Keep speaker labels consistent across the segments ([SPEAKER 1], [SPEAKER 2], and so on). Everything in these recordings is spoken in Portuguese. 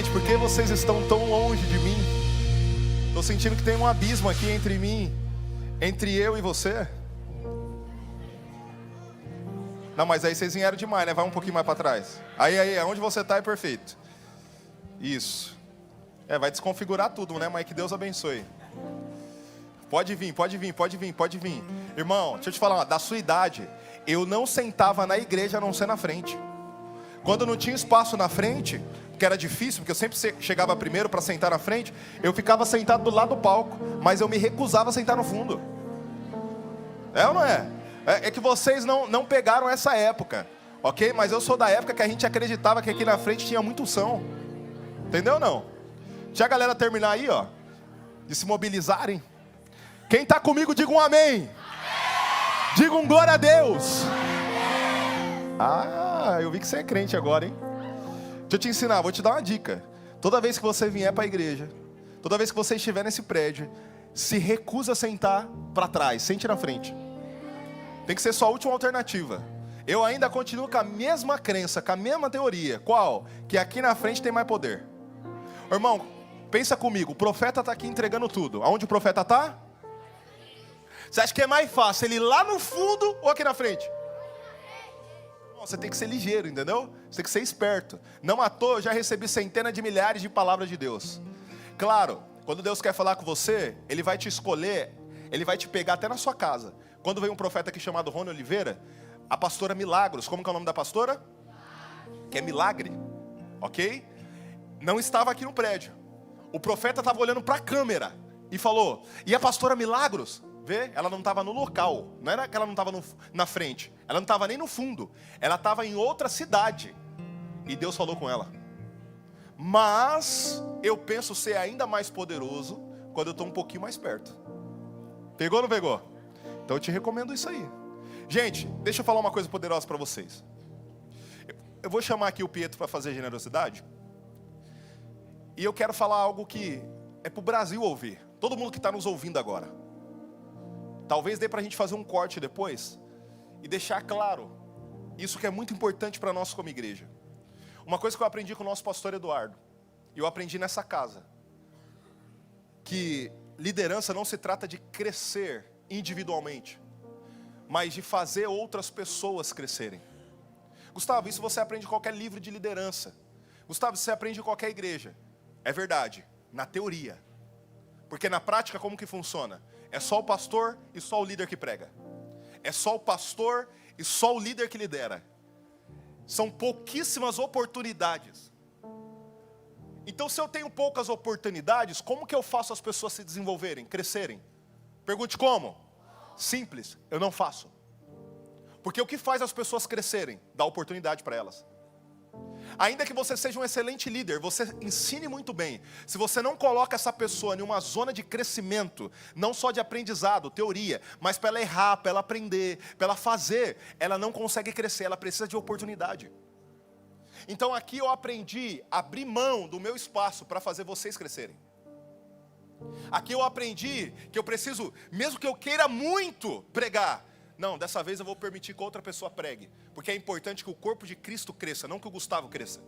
[SPEAKER 1] gente, por que vocês estão tão longe de mim? Estou sentindo que tem um abismo aqui entre mim, entre eu e você. Não, mas aí vocês vieram demais, né? Vai um pouquinho mais para trás. Aí, onde você está é perfeito. Isso. Vai desconfigurar tudo, né? Mas que Deus abençoe. Pode vir. Irmão, deixa eu te falar, da sua idade, eu não sentava na igreja a não ser na frente. Quando não tinha espaço na frente, que era difícil, porque eu sempre chegava primeiro para sentar na frente, eu ficava sentado do lado do palco, mas eu me recusava a sentar no fundo. É ou não é? É que vocês não pegaram essa época, ok? Mas eu sou da época que a gente acreditava que aqui na frente tinha muita unção. Entendeu ou não? Deixa a galera terminar aí, ó, de se mobilizarem. Quem está comigo, diga um amém. Diga um glória a Deus. Eu vi que você é crente agora, hein? Deixa eu te ensinar, vou te dar uma dica. Toda vez que você vier para a igreja, toda vez que você estiver nesse prédio, se recusa a sentar para trás, sente na frente. Tem que ser sua última alternativa. Eu ainda continuo com a mesma crença, com a mesma teoria. Qual? Que aqui na frente tem mais poder. Irmão, pensa comigo, o profeta está aqui entregando tudo. Aonde o profeta está? Você acha que é mais fácil ele ir lá no fundo ou aqui na frente? Você tem que ser ligeiro, entendeu? Você tem que ser esperto. Não à toa, eu já recebi centenas de milhares de palavras de Deus. Claro, quando Deus quer falar com você, Ele vai te escolher, Ele vai te pegar até na sua casa. Quando veio um profeta aqui chamado Rony Oliveira, a pastora Milagros, como que é o nome da pastora? Que é Milagre, ok? Não estava aqui no prédio. O profeta estava olhando para a câmera e falou, e a pastora Milagros? Vê, ela não estava no local, não era que ela não estava na frente, ela não estava nem no fundo, ela estava em outra cidade, e Deus falou com ela. Mas eu penso ser ainda mais poderoso quando eu estou um pouquinho mais perto. Pegou ou não pegou? Então eu te recomendo isso aí. Gente, deixa eu falar uma coisa poderosa para vocês. Eu vou chamar aqui o Pietro para fazer generosidade, e eu quero falar algo que é para o Brasil ouvir, todo mundo que está nos ouvindo agora. Talvez dê para a gente fazer um corte depois e deixar claro isso que é muito importante para nós como igreja. Uma coisa que eu aprendi com o nosso pastor Eduardo, e eu aprendi nessa casa, que liderança não se trata de crescer individualmente, mas de fazer outras pessoas crescerem. Gustavo, isso você aprende em qualquer livro de liderança. Gustavo, isso você aprende em qualquer igreja. É verdade, na teoria. Porque na prática como que funciona? É só o pastor e só o líder que prega. É só o pastor e só o líder que lidera. São pouquíssimas oportunidades. Então, se eu tenho poucas oportunidades, como que eu faço as pessoas se desenvolverem, crescerem? Pergunte como? Simples, eu não faço. Porque o que faz as pessoas crescerem? Dá oportunidade para elas. Ainda que você seja um excelente líder, você ensine muito bem. Se você não coloca essa pessoa em uma zona de crescimento, não só de aprendizado, teoria, mas para ela errar, para ela aprender, para ela fazer, ela não consegue crescer, ela precisa de oportunidade. Então aqui eu aprendi a abrir mão do meu espaço para fazer vocês crescerem. Aqui eu aprendi que eu preciso, mesmo que eu queira muito pregar, não, dessa vez eu vou permitir que outra pessoa pregue. Porque é importante que o corpo de Cristo cresça, não que o Gustavo cresça.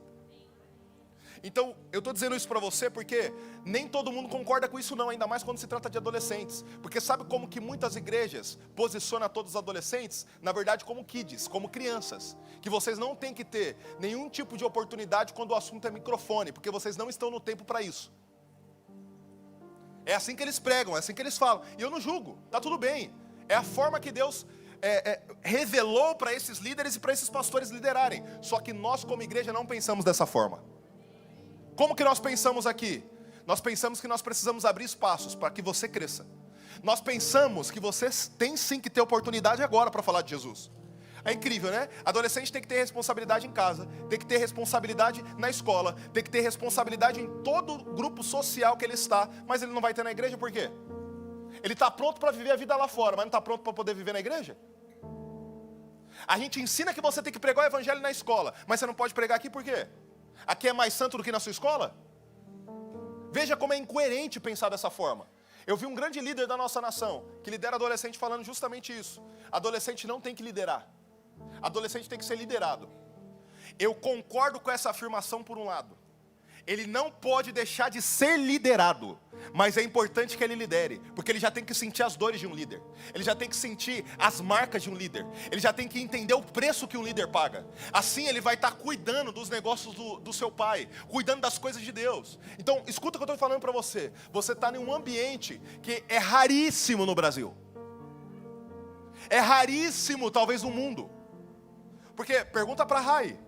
[SPEAKER 1] Então, eu estou dizendo isso para você porque nem todo mundo concorda com isso não, ainda mais quando se trata de adolescentes. Porque sabe como que muitas igrejas posicionam todos os adolescentes? Na verdade, como kids, como crianças. Que vocês não têm que ter nenhum tipo de oportunidade quando o assunto é microfone, porque vocês não estão no tempo para isso. É assim que eles pregam, é assim que eles falam. E eu não julgo, tá tudo bem. É a forma que Deus revelou para esses líderes e para esses pastores liderarem. Só que nós como igreja não pensamos dessa forma. Como que nós pensamos aqui? Nós pensamos que nós precisamos abrir espaços para que você cresça. Nós pensamos que você tem sim que ter oportunidade agora para falar de Jesus. É incrível, né? Adolescente tem que ter responsabilidade em casa, tem que ter responsabilidade na escola, tem que ter responsabilidade em todo o grupo social que ele está, mas ele não vai ter na igreja por quê? Ele está pronto para viver a vida lá fora, mas não está pronto para poder viver na igreja? A gente ensina que você tem que pregar o evangelho na escola, mas você não pode pregar aqui por quê? Aqui é mais santo do que na sua escola? Veja como é incoerente pensar dessa forma. Eu vi um grande líder da nossa nação, que lidera adolescente, falando justamente isso. Adolescente não tem que liderar. Adolescente tem que ser liderado. Eu concordo com essa afirmação por um lado. ele não pode deixar de ser liderado, mas é importante que ele lidere, porque ele já tem que sentir as dores de um líder, ele já tem que sentir as marcas de um líder, ele já tem que entender o preço que um líder paga. Assim ele vai estar cuidando dos negócios do seu pai, cuidando das coisas de Deus. Então escuta o que eu estou falando para você. Você está em um ambiente que é raríssimo no Brasil, é raríssimo talvez no mundo, porque pergunta para a Rai,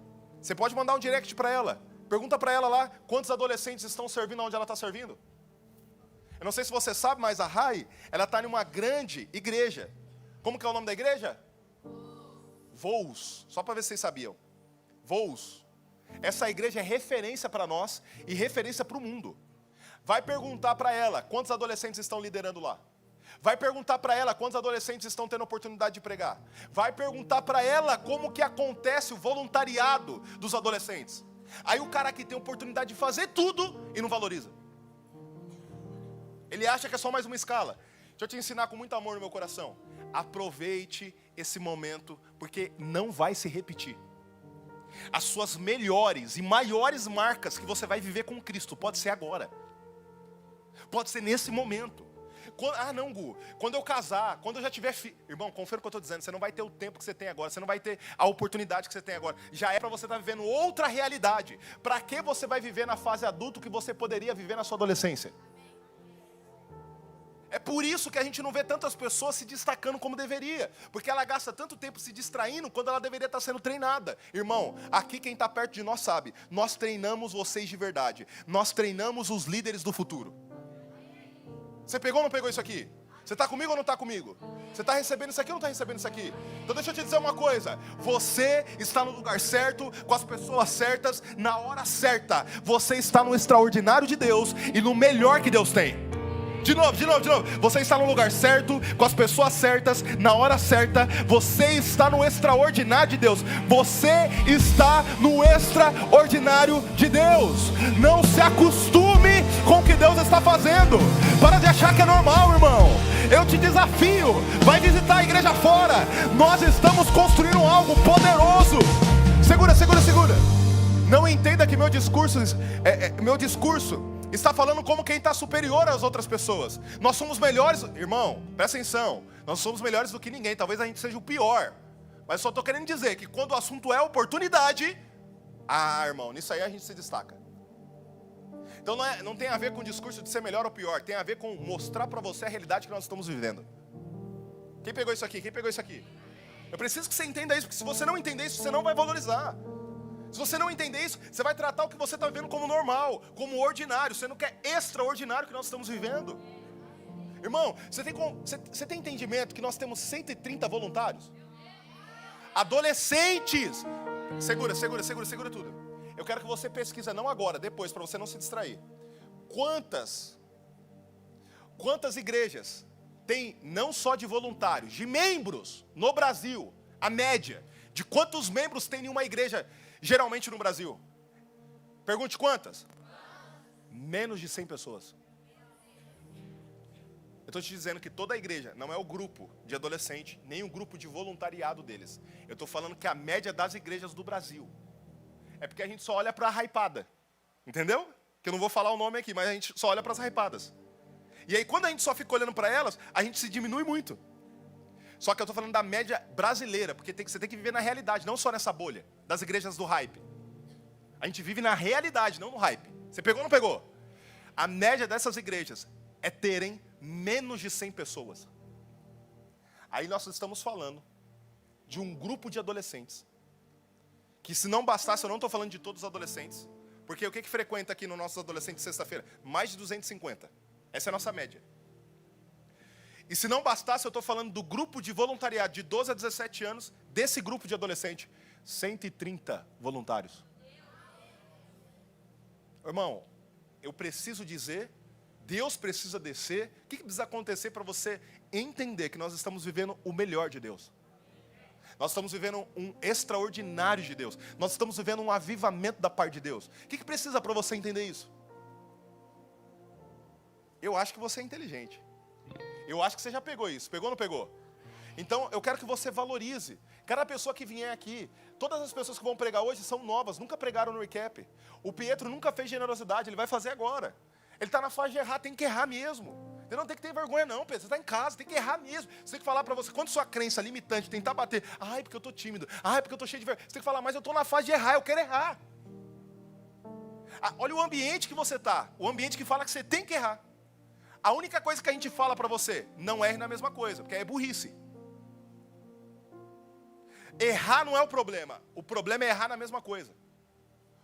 [SPEAKER 1] você pode mandar um direct para ela, pergunta para ela lá, quantos adolescentes estão servindo onde ela está servindo. Eu não sei se você sabe, mas a Rai, ela está em uma grande igreja. Como que é o nome da igreja? Voos. Só para ver se vocês sabiam. Voos. Essa igreja é referência para nós e referência para o mundo. Vai perguntar para ela, quantos adolescentes estão liderando lá. Vai perguntar para ela, quantos adolescentes estão tendo oportunidade de pregar. Vai perguntar para ela, como que acontece o voluntariado dos adolescentes. Aí o cara aqui tem oportunidade de fazer tudo e não valoriza. Ele acha que é só mais uma escala. Deixa eu te ensinar com muito amor no meu coração. Aproveite esse momento, porque não vai se repetir. As suas melhores e maiores marcas que você vai viver com Cristo, pode ser agora. Pode ser nesse momento. Não, Gu, quando eu casar, quando eu já tiver filho. Irmão, confere o que eu estou dizendo, você não vai ter o tempo que você tem agora, você não vai ter a oportunidade que você tem agora. Já é para você estar vivendo outra realidade. Para que você vai viver na fase adulta que você poderia viver na sua adolescência? É por isso que a gente não vê tantas pessoas se destacando como deveria. Porque ela gasta tanto tempo se distraindo quando ela deveria estar sendo treinada. Irmão, aqui quem está perto de nós sabe. Nós treinamos vocês de verdade. Nós treinamos os líderes do futuro. Você pegou ou não pegou isso aqui? Você está comigo ou não está comigo? Você está recebendo isso aqui ou não está recebendo isso aqui? Então deixa eu te dizer uma coisa. Você está no lugar certo, com as pessoas certas, na hora certa. Você está no extraordinário de Deus e no melhor que Deus tem. De novo. Você está no lugar certo, com as pessoas certas, na hora certa. Você está no extraordinário de Deus. Você está no extraordinário de Deus. Não se acostume com o que Deus está fazendo. Para de achar que é normal, irmão. Eu te desafio, vai visitar a igreja fora. Nós estamos construindo algo poderoso. Segura. Não entenda que meu discurso está falando como quem está superior às outras pessoas. Nós somos melhores, irmão, presta atenção. Nós somos melhores do que ninguém, talvez a gente seja o pior. Mas só estou querendo dizer que quando o assunto é oportunidade, irmão, nisso aí a gente se destaca. Então não tem a ver com o discurso de ser melhor ou pior, tem a ver com mostrar para você a realidade que nós estamos vivendo. Quem pegou isso aqui? Eu preciso que você entenda isso, porque se você não entender isso, você não vai valorizar. Se você não entender isso, você vai tratar o que você está vivendo como normal, como ordinário, sendo que é extraordinário que nós estamos vivendo. Irmão, você tem entendimento que nós temos 130 voluntários? Adolescentes! Segura tudo. Eu quero que você pesquisa, não agora, depois, para você não se distrair. Quantas igrejas tem não só de voluntários, de membros no Brasil? A média de quantos membros tem em uma igreja geralmente no Brasil? Pergunte quantas? Menos de 100 pessoas. Eu estou te dizendo que toda a igreja não é o grupo de adolescente, nem o grupo de voluntariado deles. Eu estou falando que a média das igrejas do Brasil. É porque a gente só olha para a hypada. Entendeu? Que eu não vou falar o nome aqui, mas a gente só olha para as hypadas. E aí quando a gente só fica olhando para elas, a gente se diminui muito. Só que eu estou falando da média brasileira, porque você tem que viver na realidade, não só nessa bolha das igrejas do hype. A gente vive na realidade, não no hype. Você pegou ou não pegou? A média dessas igrejas é terem menos de 100 pessoas. Aí nós estamos falando de um grupo de adolescentes, que se não bastasse, eu não estou falando de todos os adolescentes, porque o que frequenta aqui no nossos adolescentes sexta-feira? Mais de 250. Essa é a nossa média. E se não bastasse, eu estou falando do grupo de voluntariado de 12 a 17 anos, desse grupo de adolescente, 130 voluntários. Irmão, eu preciso dizer, Deus precisa descer. O que precisa acontecer para você entender que nós estamos vivendo o melhor de Deus? Nós estamos vivendo um extraordinário de Deus. Nós estamos vivendo um avivamento da parte de Deus. O que precisa para você entender isso? Eu acho que você é inteligente. Eu acho que você já pegou isso. Pegou ou não pegou? Então, eu quero que você valorize. Cada pessoa que vier aqui, todas as pessoas que vão pregar hoje são novas, nunca pregaram no recap. O Pietro nunca fez generosidade, ele vai fazer agora. Ele está na fase de errar, tem que errar mesmo. Você não tem que ter vergonha não, Pedro. Você está em casa, tem que errar mesmo. Você tem que falar para você, quando sua crença limitante tentar bater, ai, porque eu estou tímido, ai, porque eu estou cheio de vergonha. Você tem que falar, mas eu estou na fase de errar, eu quero errar. Olha o ambiente que você está, o ambiente que fala que você tem que errar. A única coisa que a gente fala para você, não erre na mesma coisa, porque é burrice. Errar não é o problema é errar na mesma coisa.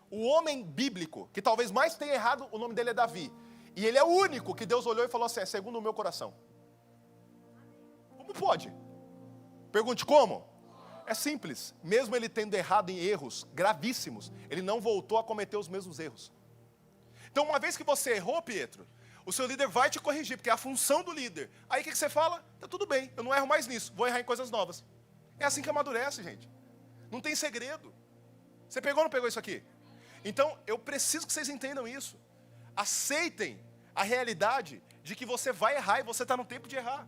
[SPEAKER 1] O homem bíblico, que talvez mais tenha errado, o nome dele é Davi. E ele é o único que Deus olhou e falou assim, é segundo o meu coração. Como pode? Pergunte como? É simples. Mesmo ele tendo errado em erros gravíssimos, ele não voltou a cometer os mesmos erros. Então, uma vez que você errou, Pietro, o seu líder vai te corrigir, porque é a função do líder. Aí o que você fala? Tá tudo bem, eu não erro mais nisso, vou errar em coisas novas. É assim que amadurece, gente. Não tem segredo. Você pegou ou não pegou isso aqui? Então, eu preciso que vocês entendam isso. Aceitem a realidade de que você vai errar e você está no tempo de errar.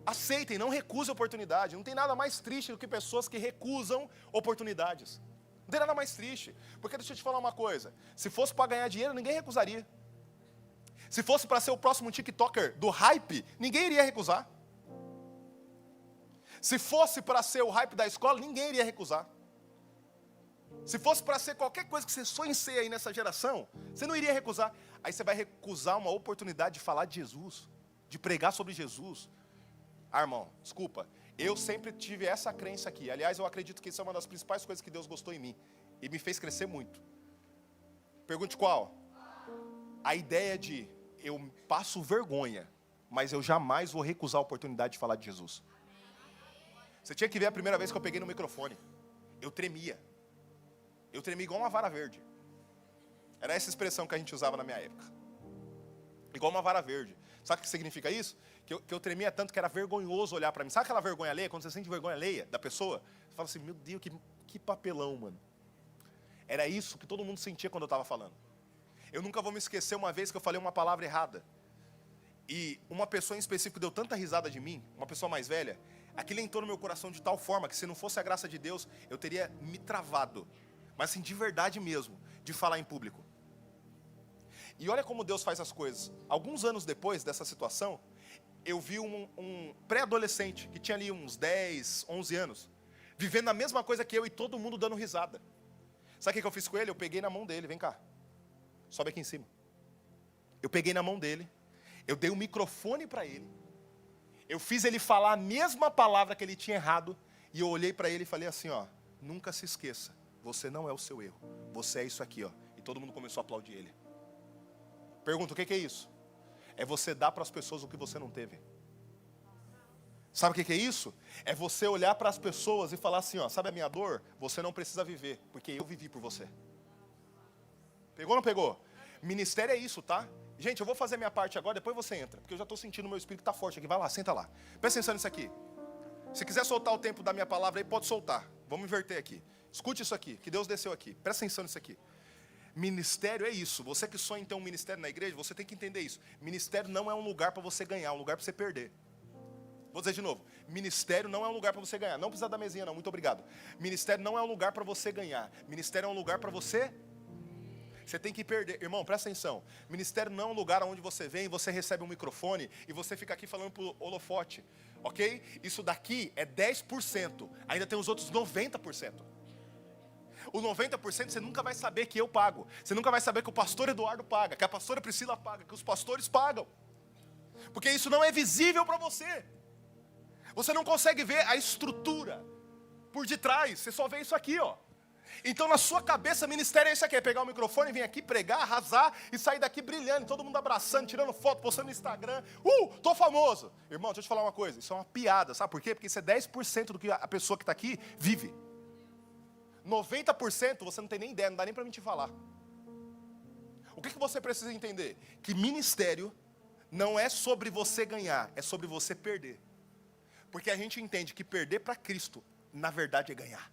[SPEAKER 1] Aceitem, não recusem a oportunidade. Não tem nada mais triste do que pessoas que recusam oportunidades. Não tem nada mais triste. Porque deixa eu te falar uma coisa. Se fosse para ganhar dinheiro, ninguém recusaria. Se fosse para ser o próximo TikToker do hype, ninguém iria recusar. Se fosse para ser o hype da escola, ninguém iria recusar. Se fosse para ser qualquer coisa que você sonha em ser aí nessa geração, você não iria recusar. Aí você vai recusar uma oportunidade de falar de Jesus, de pregar sobre Jesus. Ah, irmão, desculpa, eu sempre tive essa crença aqui. Aliás, eu acredito que isso é uma das principais coisas que Deus gostou em mim e me fez crescer muito. Pergunte qual? A ideia de eu passo vergonha, mas eu jamais vou recusar a oportunidade de falar de Jesus. Você tinha que ver a primeira vez que eu peguei no microfone. Eu tremia. Eu tremia igual uma vara verde. Era essa expressão que a gente usava na minha época. Igual uma vara verde. Sabe o que significa isso? Que eu tremia tanto que era vergonhoso olhar para mim. Sabe aquela vergonha alheia? Quando você sente vergonha alheia da pessoa, você fala assim, meu Deus, que papelão, mano. Era isso que todo mundo sentia quando eu estava falando. Eu nunca vou me esquecer uma vez que eu falei uma palavra errada. E uma pessoa em específico deu tanta risada de mim, uma pessoa mais velha, aquilo entrou no meu coração de tal forma que se não fosse a graça de Deus, eu teria me travado. Mas assim, de verdade mesmo, de falar em público. E olha como Deus faz as coisas. Alguns anos depois dessa situação, eu vi um pré-adolescente, que tinha ali uns 10, 11 anos, vivendo a mesma coisa que eu e todo mundo dando risada. Sabe o que eu fiz com ele? Eu peguei na mão dele, vem cá, sobe aqui em cima. Eu peguei na mão dele, eu dei o microfone para ele, eu fiz ele falar a mesma palavra que ele tinha errado, e eu olhei para ele e falei assim, ó, nunca se esqueça, você não é o seu erro, você é isso aqui, ó. E todo mundo começou a aplaudir ele. Pergunta, o que é isso? É você dar para as pessoas o que você não teve. Sabe o que é isso? É você olhar para as pessoas e falar assim, ó, sabe a minha dor? Você não precisa viver, porque eu vivi por você. Pegou ou não pegou? Ministério é isso, tá? Gente, eu vou fazer minha parte agora, depois você entra, porque eu já estou sentindo o meu espírito está forte aqui. Vai lá, senta lá. Presta atenção nisso aqui. Se quiser soltar o tempo da minha palavra aí, pode soltar. Vamos inverter aqui. Escute isso aqui, que Deus desceu aqui. Presta atenção nisso aqui. Ministério é isso. Você que sonha em ter um ministério na igreja, você tem que entender isso. Ministério não é um lugar para você ganhar, é um lugar para você perder. Vou dizer de novo. Ministério não é um lugar para você ganhar. Não precisa da mesinha não, muito obrigado. Ministério não é um lugar para você ganhar. Ministério é um lugar para você... Você tem que perder. Irmão, presta atenção. Ministério não é um lugar onde você vem, você recebe um microfone e você fica aqui falando pro holofote. Ok? Isso daqui é 10%. Ainda tem os outros 90%. O 90% você nunca vai saber que eu pago. Você nunca vai saber que o pastor Eduardo paga, que a pastora Priscila paga, que os pastores pagam. Porque isso não é visível para você. Você não consegue ver a estrutura por detrás. Você só vê isso aqui, ó. Então na sua cabeça, ministério é isso aqui. É pegar o microfone, vir aqui, pregar, arrasar e sair daqui brilhando. Todo mundo abraçando, tirando foto, postando no Instagram. Tô famoso. Irmão, deixa eu te falar uma coisa. Isso é uma piada, sabe por quê? Porque isso é 10% do que a pessoa que está aqui vive. 90% você não tem nem ideia, não dá nem para mim te falar. O que você precisa entender? Que ministério não é sobre você ganhar, é sobre você perder. Porque a gente entende que perder para Cristo, na verdade, é ganhar.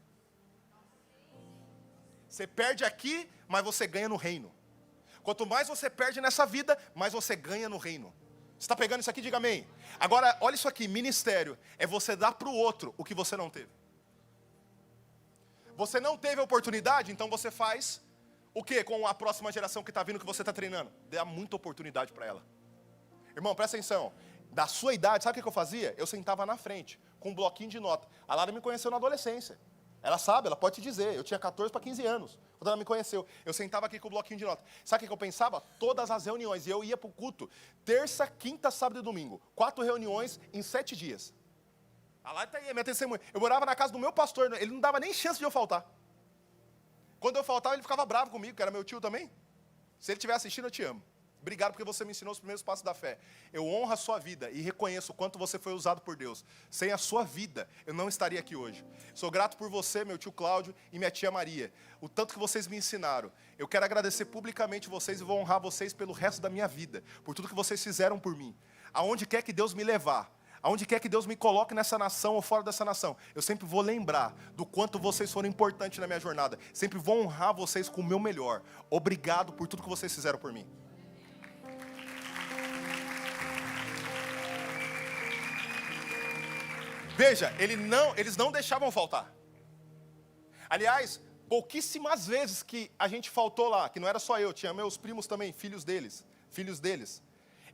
[SPEAKER 1] Você perde aqui, mas você ganha no reino. Quanto mais você perde nessa vida, mais você ganha no reino. Você está pegando isso aqui? Diga amém. Agora, olha isso aqui, ministério é você dar para o outro o que você não teve. Você não teve a oportunidade, então você faz o que com a próxima geração que está vindo, que você está treinando? Dá muita oportunidade para ela. Irmão, presta atenção. Da sua idade, sabe o que eu fazia? Eu sentava na frente, com um bloquinho de nota. A Lara me conheceu na adolescência. Ela sabe, ela pode te dizer. Eu tinha 14 para 15 anos, quando ela me conheceu. Eu sentava aqui com o bloquinho de nota. Sabe o que eu pensava? Todas as reuniões. E eu ia para o culto, terça, quinta, sábado e domingo. 4 reuniões em 7 dias. A Lara está aí, minha testemunha. Eu morava na casa do meu pastor, ele não dava nem chance de eu faltar. Quando eu faltava, ele ficava bravo comigo, que era meu tio também. Se ele estiver assistindo, eu te amo. Obrigado porque você me ensinou os primeiros passos da fé. Eu honro a sua vida e reconheço o quanto você foi usado por Deus. Sem a sua vida, eu não estaria aqui hoje. Sou grato por você, meu tio Cláudio e minha tia Maria. O tanto que vocês me ensinaram. Eu quero agradecer publicamente vocês e vou honrar vocês pelo resto da minha vida. Por tudo que vocês fizeram por mim. Aonde quer que Deus me levar, aonde quer que Deus me coloque nessa nação ou fora dessa nação, eu sempre vou lembrar do quanto vocês foram importantes na minha jornada. Sempre vou honrar vocês com o meu melhor. Obrigado por tudo que vocês fizeram por mim. Veja, eles não deixavam faltar. Aliás, pouquíssimas vezes que a gente faltou lá, que não era só eu, tinha meus primos também, filhos deles.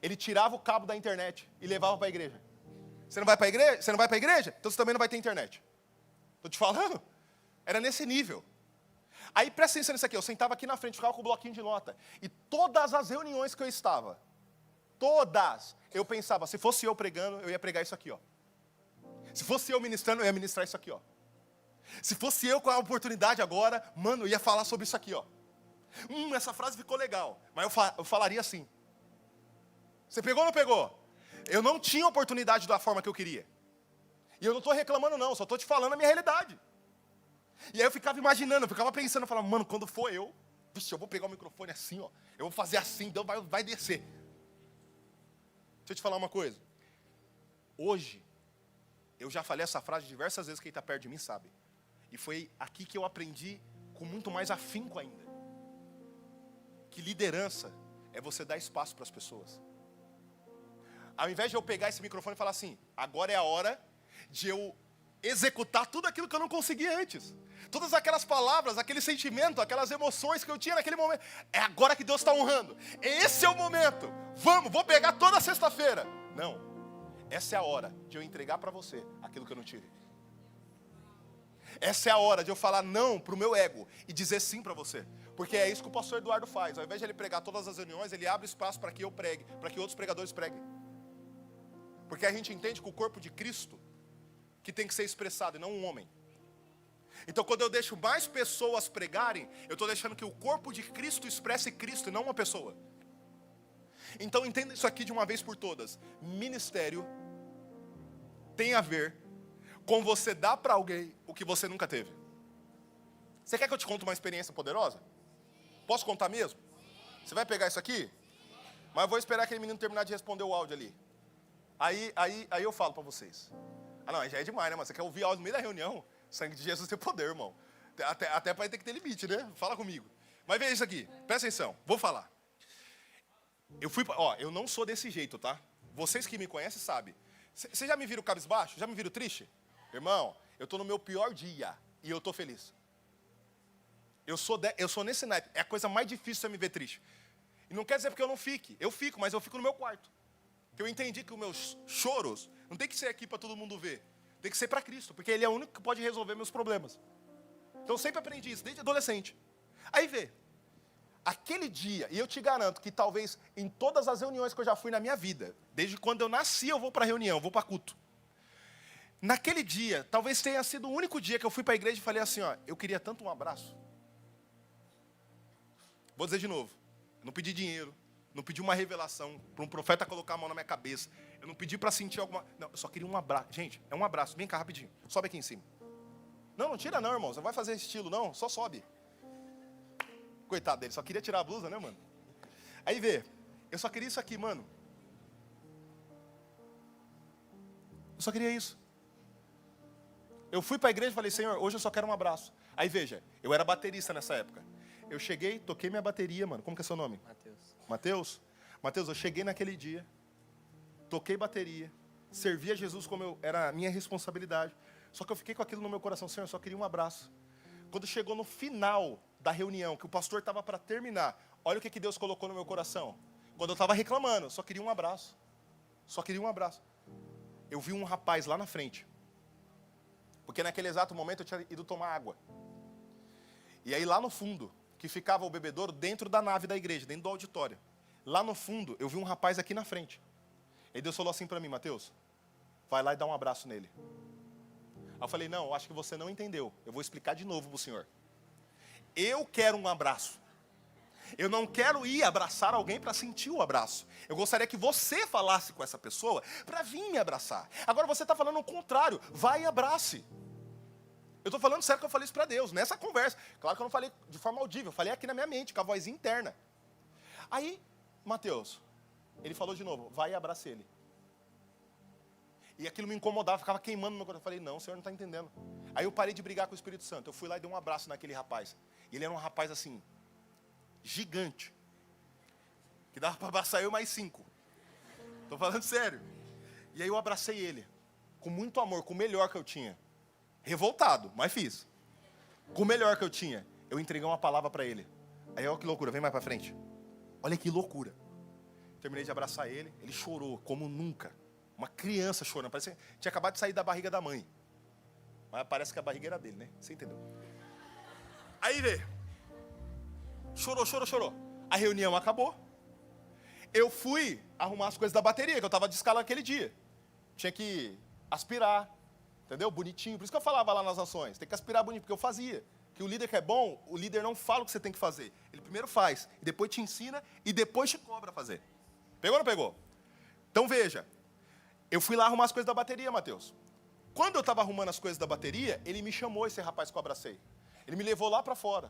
[SPEAKER 1] Ele tirava o cabo da internet e levava para a igreja. Você não vai para a igreja? Você não vai para a igreja? Então você também não vai ter internet. Estou te falando. Era nesse nível. Aí presta atenção nisso aqui, eu sentava aqui na frente, ficava com o bloquinho de nota. E todas as reuniões que eu estava, eu pensava, se fosse eu pregando, eu ia pregar isso aqui, ó. Se fosse eu ministrando, eu ia ministrar isso aqui, ó. Se fosse eu com a oportunidade agora, mano, eu ia falar sobre isso aqui, ó. Essa frase ficou legal, mas eu falaria assim. Você pegou ou não pegou? Eu não tinha oportunidade da forma que eu queria. E eu não estou reclamando não, só estou te falando a minha realidade. E aí eu ficava imaginando, eu ficava pensando, eu falava, mano, quando for eu, vixe, eu vou pegar o microfone assim, ó. Eu vou fazer assim, então vai descer. Deixa eu te falar uma coisa. Hoje, eu já falei essa frase diversas vezes, quem está perto de mim sabe. E foi aqui que eu aprendi com muito mais afinco ainda. Que liderança é você dar espaço para as pessoas. Ao invés de eu pegar esse microfone e falar assim, agora é a hora de eu executar tudo aquilo que eu não consegui antes. Todas aquelas palavras, aquele sentimento, aquelas emoções que eu tinha naquele momento. É agora que Deus está honrando. Esse é o momento. Vou pegar toda sexta-feira. Não. Essa é a hora de eu entregar para você aquilo que eu não tive. Essa é a hora de eu falar não para o meu ego e dizer sim para você. Porque é isso que o pastor Eduardo faz. Ao invés de ele pregar todas as reuniões, ele abre espaço para que eu pregue, para que outros pregadores preguem. Porque a gente entende que o corpo de Cristo que tem que ser expressado e não um homem. Então quando eu deixo mais pessoas pregarem, eu estou deixando que o corpo de Cristo expresse Cristo e não uma pessoa. Então entenda isso aqui de uma vez por todas. Ministério tem a ver com você dar para alguém o que você nunca teve. Você quer que eu te conte uma experiência poderosa? Posso contar mesmo? Você vai pegar isso aqui? Mas eu vou esperar aquele menino terminar de responder o áudio ali. Aí eu falo para vocês. Ah não, já é demais, né, mano? Você quer ouvir áudio no meio da reunião? O sangue de Jesus tem poder, irmão. Até para ter que ter limite, né? Fala comigo. Mas veja isso aqui, presta atenção, vou falar. Eu não sou desse jeito, tá? Vocês que me conhecem sabem. Vocês já me viram cabisbaixo? Já me viram triste? Irmão, eu estou no meu pior dia e eu estou feliz. Eu sou nesse naipe. É a coisa mais difícil você me ver triste. E não quer dizer porque eu não fique. Eu fico, mas eu fico no meu quarto. Porque eu entendi que os meus choros não tem que ser aqui para todo mundo ver. Tem que ser para Cristo, porque Ele é o único que pode resolver meus problemas. Então eu sempre aprendi isso, desde adolescente. Aí vê. Aquele dia, e eu te garanto que talvez em todas as reuniões que eu já fui na minha vida, desde quando eu nasci eu vou para reunião, vou para culto. Naquele dia, talvez tenha sido o único dia que eu fui para a igreja e falei assim, ó, eu queria tanto um abraço. Vou dizer de novo, eu não pedi dinheiro, não pedi uma revelação para um profeta colocar a mão na minha cabeça, eu não pedi para sentir alguma... Não, eu só queria um abraço. Gente, é um abraço, vem cá rapidinho, sobe aqui em cima. Não tira não, irmão, você não vai fazer esse estilo não, só sobe. Coitado dele, só queria tirar a blusa, né, mano? Aí vê, eu só queria isso aqui, mano. Eu só queria isso. Eu fui para a igreja e falei, Senhor, hoje eu só quero um abraço. Aí veja, eu era baterista nessa época. Eu cheguei, toquei minha bateria, mano. Como que é seu nome?
[SPEAKER 2] Mateus.
[SPEAKER 1] Mateus? Mateus, eu cheguei naquele dia. toquei bateria, servi a Jesus como era a minha responsabilidade. Só que eu fiquei com aquilo no meu coração, Senhor, eu só queria um abraço. Quando chegou no final da reunião, que o pastor estava para terminar, olha o que Deus colocou no meu coração. Quando eu estava reclamando, só queria um abraço. Só queria um abraço. Eu vi um rapaz lá na frente. Porque naquele exato momento eu tinha ido tomar água. E aí lá no fundo, que ficava o bebedouro dentro da nave da igreja, dentro do auditório. Lá no fundo, eu vi um rapaz aqui na frente. E Deus falou assim para mim, Mateus, vai lá e dá um abraço nele. Aí eu falei, não, eu acho que você não entendeu. Eu vou explicar de novo para o senhor. Eu quero um abraço. Eu não quero ir abraçar alguém para sentir o abraço. Eu gostaria que você falasse com essa pessoa para vir me abraçar. Agora você está falando o contrário. Vai e abrace. Eu estou falando sério que eu falei isso para Deus, nessa conversa. Claro que eu não falei de forma audível, eu falei aqui na minha mente, com a voz interna. Aí, Mateus, ele falou de novo, vai e abrace ele. E aquilo me incomodava, ficava queimando no meu coração. Eu falei, não, o senhor não está entendendo. Aí eu parei de brigar com o Espírito Santo. Eu fui lá e dei um abraço naquele rapaz. E ele era um rapaz assim, gigante. Que dava para abraçar eu mais 5. Estou falando sério. E aí eu abracei ele. Com muito amor, com o melhor que eu tinha. Revoltado, mas fiz. Com o melhor que eu tinha. Eu entreguei uma palavra para ele. Aí olha que loucura, vem mais para frente. Olha que loucura. Terminei de abraçar ele. Ele chorou como nunca. Uma criança chorando. Parecia que tinha acabado de sair da barriga da mãe. Mas parece que a barriga era dele, né? Você entendeu? Aí veio. Chorou. A reunião acabou. Eu fui arrumar as coisas da bateria, que eu estava de escala aquele dia. Tinha que aspirar, entendeu? Bonitinho. Por isso que eu falava lá nas ações. Tem que aspirar bonito, porque eu fazia. Que o líder que é bom, o líder não fala o que você tem que fazer. Ele primeiro faz, e depois te ensina, e depois te cobra fazer. Pegou ou não pegou? Então veja. Eu fui lá arrumar as coisas da bateria, Mateus. Quando eu estava arrumando as coisas da bateria, ele me chamou, esse rapaz que eu abracei. Ele me levou lá para fora.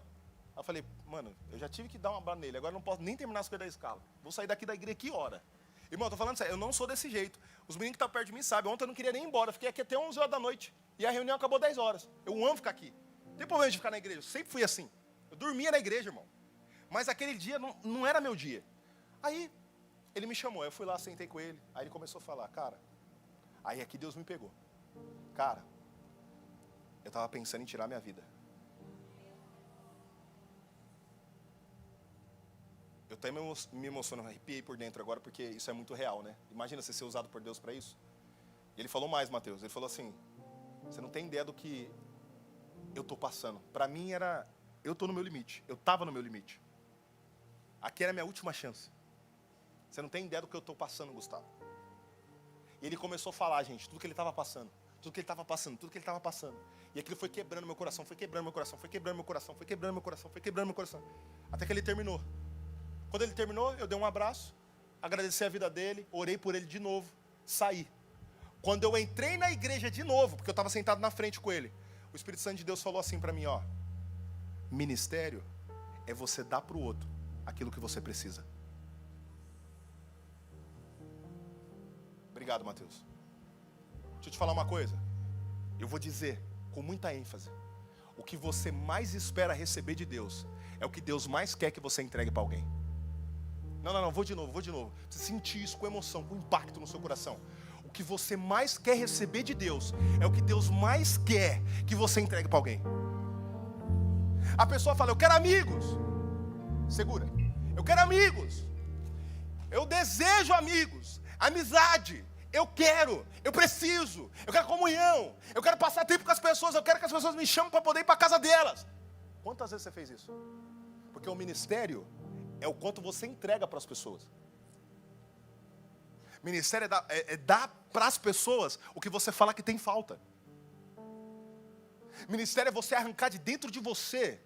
[SPEAKER 1] Aí eu falei, mano, eu já tive que dar uma bala nele, agora eu não posso nem terminar as coisas da escala. Vou sair daqui da igreja que hora? Irmão, eu tô falando sério, eu não sou desse jeito. Os meninos que estão perto de mim sabem, ontem eu não queria nem ir embora, fiquei aqui até 11 horas da noite. E a reunião acabou 10 horas. Eu amo ficar aqui. Não tem problema de ficar na igreja, eu sempre fui assim. Eu dormia na igreja, irmão. Mas aquele dia não era meu dia. Aí, ele me chamou, eu fui lá, sentei com ele. Aí ele começou a falar, cara, aí aqui Deus me pegou. Cara, eu estava pensando em tirar minha vida. Eu até me emociono, arrepiei por dentro agora, porque isso é muito real, né? Imagina você ser usado por Deus para isso. E ele falou mais, Mateus. Ele falou assim, você não tem ideia do que eu estou passando. Para mim era, eu estou no meu limite. Eu estava no meu limite. Aqui era a minha última chance. Você não tem ideia do que eu estou passando, Gustavo. E ele começou a falar, gente, tudo que ele estava passando. Tudo que ele estava passando, tudo que ele estava passando. E aquilo foi quebrando meu coração, foi quebrando meu coração, foi quebrando meu coração, foi quebrando meu coração, foi quebrando meu coração. Até que ele terminou. Quando ele terminou, eu dei um abraço, agradeci a vida dele, orei por ele de novo, saí. Quando eu entrei na igreja de novo, porque eu estava sentado na frente com ele, o Espírito Santo de Deus falou assim para mim, ó, ministério é você dar para o outro aquilo que você precisa. Obrigado, Mateus. Deixa eu te falar uma coisa. Eu vou dizer com muita ênfase. O que você mais espera receber de Deus é o que Deus mais quer que você entregue para alguém. Não, vou de novo. Você sentir isso com emoção, com impacto no seu coração. O que você mais quer receber de Deus é o que Deus mais quer que você entregue para alguém. A pessoa fala, eu quero amigos. Segura. Eu quero amigos. Eu desejo amigos. Amizade. Eu preciso, eu quero comunhão, eu quero passar tempo com as pessoas, eu quero que as pessoas me chamem para poder ir para a casa delas. Quantas vezes você fez isso? Porque o ministério é o quanto você entrega para as pessoas. Ministério é dar para as pessoas o que você fala que tem falta. Ministério é você arrancar de dentro de você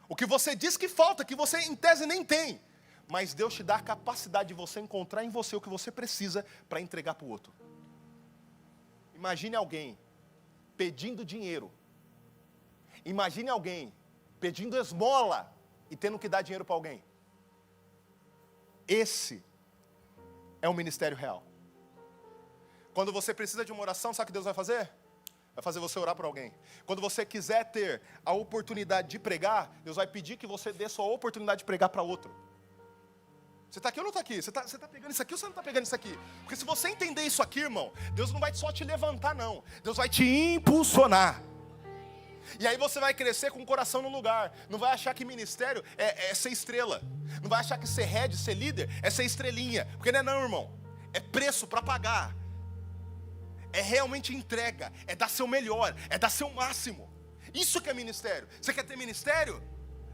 [SPEAKER 1] o que você diz que falta, que você em tese nem tem. Mas Deus te dá a capacidade de você encontrar em você o que você precisa para entregar para o outro. Imagine alguém pedindo dinheiro. Imagine alguém pedindo esmola e tendo que dar dinheiro para alguém. Esse é o ministério real. Quando você precisa de uma oração, sabe o que Deus vai fazer? Vai fazer você orar por alguém. Quando você quiser ter a oportunidade de pregar, Deus vai pedir que você dê sua oportunidade de pregar para outro. Você está aqui ou não está aqui? Você tá pegando isso aqui ou você não está pegando isso aqui? Porque se você entender isso aqui, irmão, Deus não vai só te levantar, não. Deus vai te impulsionar. E aí você vai crescer com o coração no lugar. Não vai achar que ministério é ser estrela. Não vai achar que ser head, ser líder, é ser estrelinha. Porque não é não, irmão. É preço para pagar. É realmente entrega. É dar seu melhor. É dar seu máximo. Isso que é ministério. Você quer ter ministério?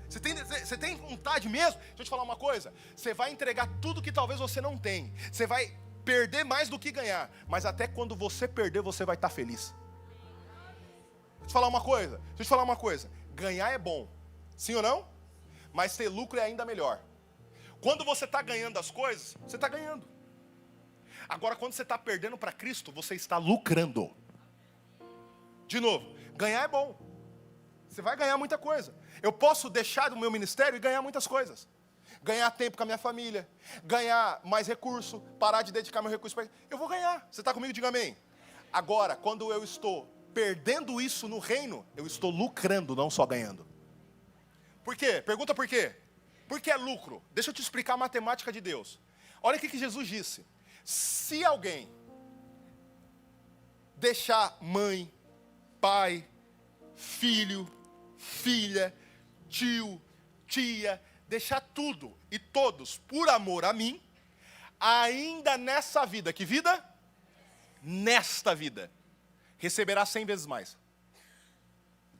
[SPEAKER 1] Você tem vontade mesmo? Deixa eu te falar uma coisa. Você vai entregar tudo que talvez você não tem. Você vai perder mais do que ganhar. Mas até quando você perder, você vai estar feliz. Deixa eu te falar uma coisa. Ganhar é bom. Sim ou não? Mas ter lucro é ainda melhor. Quando você está ganhando as coisas, você está ganhando. Agora, quando você está perdendo para Cristo, você está lucrando. De novo, ganhar é bom. Você vai ganhar muita coisa. Eu posso deixar do meu ministério e ganhar muitas coisas. Ganhar tempo com a minha família. Ganhar mais recurso. Parar de dedicar meu recurso para... Eu vou ganhar. Você está comigo? Diga amém. Agora, quando eu estou perdendo isso no reino, eu estou lucrando, não só ganhando. Por quê? Pergunta por quê? Por que é lucro? Deixa eu te explicar a matemática de Deus. Olha o que Jesus disse. Se alguém deixar mãe, pai, filho, filha, tio, tia, deixar tudo e todos por amor a mim, ainda nessa vida, que vida? Nesta vida, receberá 100 vezes mais.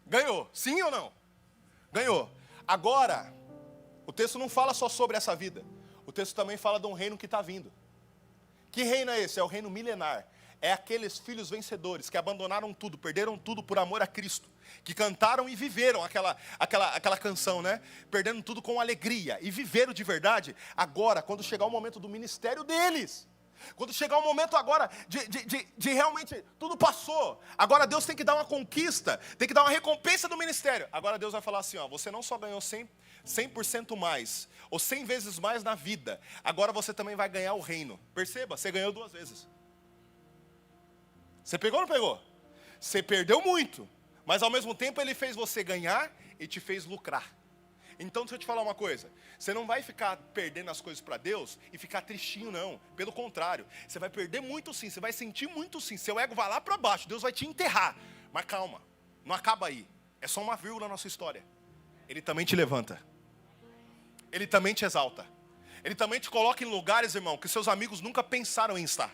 [SPEAKER 1] Ganhou, sim ou não? Ganhou. Agora, o texto não fala só sobre essa vida. O texto também fala de um reino que está vindo. Que reino é esse? É o reino milenar. É aqueles filhos vencedores que abandonaram tudo, perderam tudo por amor a Cristo. Que cantaram e viveram aquela canção, né? Perdendo tudo com alegria. E viveram de verdade. Agora, quando chegar o momento do ministério deles... Quando chegar o momento agora de realmente tudo passou. Agora Deus tem que dar uma conquista, tem que dar uma recompensa do ministério. Agora Deus vai falar assim, ó, você não só ganhou 100% mais, ou 100 vezes mais na vida. Agora você também vai ganhar o reino. Perceba, você ganhou 2 vezes. Você pegou ou não pegou? Você perdeu muito, mas ao mesmo tempo Ele fez você ganhar e te fez lucrar. Então, deixa eu te falar uma coisa. Você não vai ficar perdendo as coisas para Deus e ficar tristinho, não. Pelo contrário, você vai perder muito sim, você vai sentir muito sim. Seu ego vai lá para baixo, Deus vai te enterrar. Mas calma, não acaba aí. É só uma vírgula na nossa história. Ele também te levanta. Ele também te exalta. Ele também te coloca em lugares, irmão, que seus amigos nunca pensaram em estar.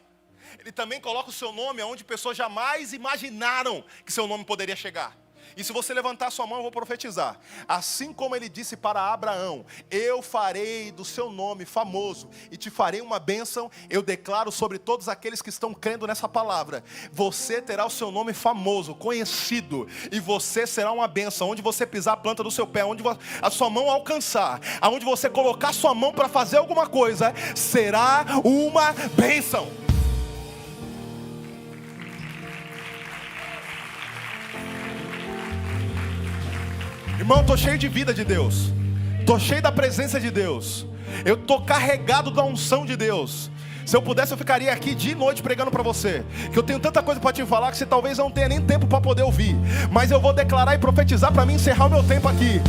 [SPEAKER 1] Ele também coloca o seu nome onde pessoas jamais imaginaram que seu nome poderia chegar. E se você levantar a sua mão, eu vou profetizar. Assim como ele disse para Abraão, eu farei do seu nome famoso e te farei uma bênção, eu declaro sobre todos aqueles que estão crendo nessa palavra. Você terá o seu nome famoso, conhecido, e você será uma bênção. Onde você pisar a planta do seu pé, onde a sua mão alcançar, aonde você colocar a sua mão para fazer alguma coisa, será uma bênção. Irmão, estou cheio de vida de Deus. Estou cheio da presença de Deus. Eu estou carregado da unção de Deus. Se eu pudesse, eu ficaria aqui dia e noite pregando para você. Que eu tenho tanta coisa para te falar que você talvez não tenha nem tempo para poder ouvir. Mas eu vou declarar e profetizar para mim encerrar o meu tempo aqui.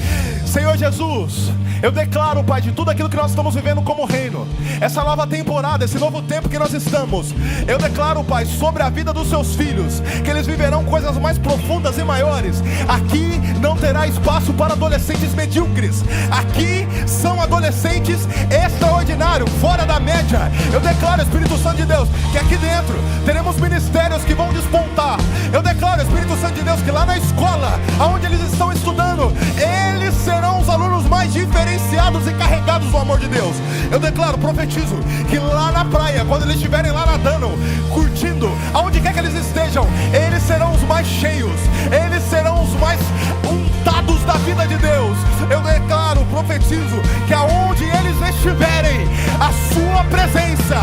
[SPEAKER 1] Senhor Jesus, eu declaro, Pai, de tudo aquilo que nós estamos vivendo como reino. Essa nova temporada, esse novo tempo que nós estamos. Eu declaro, Pai, sobre a vida dos seus filhos. Que eles viverão coisas mais profundas e maiores. Aqui não terá espaço para adolescentes medíocres. Aqui são adolescentes extraordinários, fora da média. Eu declaro, Espírito Santo de Deus, que aqui dentro teremos ministérios que vão despontar. Eu declaro, Espírito Santo de Deus, que lá na escola, onde eles estão estudando, eles serão os alunos mais diferenciados e carregados do amor de Deus. Eu declaro, profetizo, que lá na praia, quando eles estiverem lá nadando, curtindo, aonde quer que eles estejam, eles serão os mais cheios, eles serão os mais untados da vida de Deus. Eu declaro, profetizo, que aonde eles estiverem, a sua presença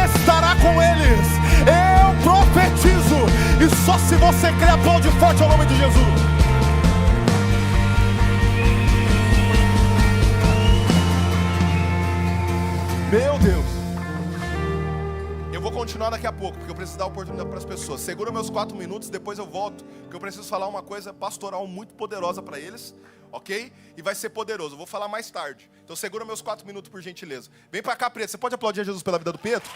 [SPEAKER 1] estará com eles. Eu profetizo. E só se você crê, aplaude forte ao nome de Jesus. Meu Deus. Eu vou continuar daqui a pouco, porque eu preciso dar oportunidade para as pessoas. Segura meus 4 minutos, depois eu volto, porque eu preciso falar uma coisa pastoral muito poderosa para eles. ok? E vai ser poderoso. Eu vou falar mais tarde. Então segura meus 4 minutos, por gentileza. Vem para cá, Preto. Você pode aplaudir a Jesus pela vida do Pedro?